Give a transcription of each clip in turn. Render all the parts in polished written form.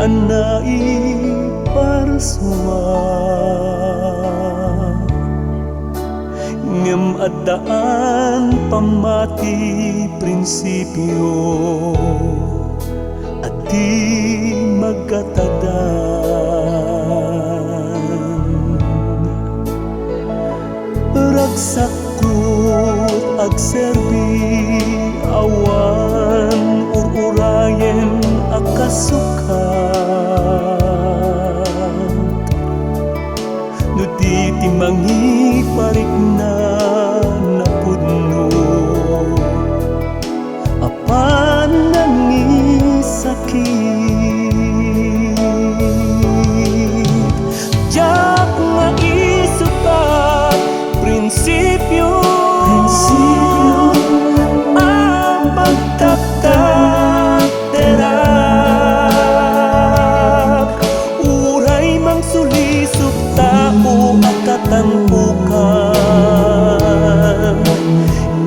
anai parsuma ngem addaan pamati prinsipyo at di magkatadan ragsakot ag serbi awan ururayen akasukat no di timangi parik na napudno apan nangisakit jak maisukat prinsipyo ang pagtaktak terak uray mang sulisok tao at katampukan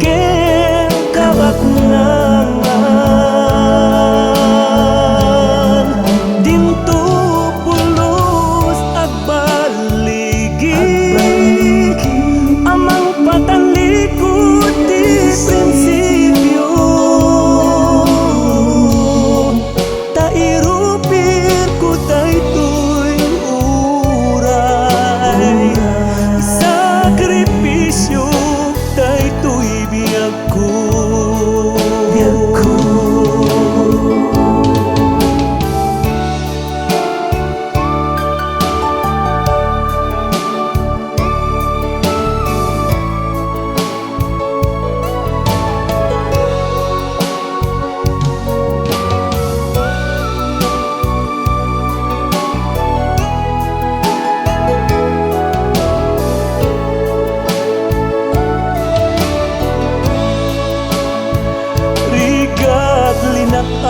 ken kabaknangan dinto pulos at baligi amang patalikod di prinsipyo tairupir ko daytoy uray sakripisyo daytoy biyag ko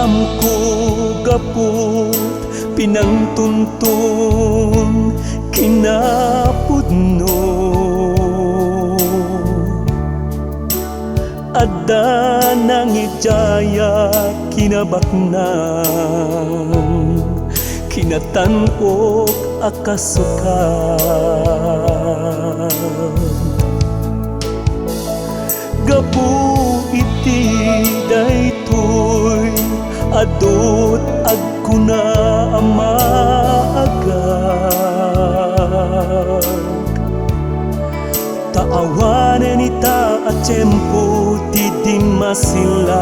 amko gapot pinangtuntun kinapudno adda nang ijaya kinabaknang kinatan-ok akasukat gapu iti daytoy adot agkuna amaagag taawanen ita at tiyempo ti di masilap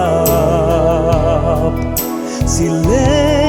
sile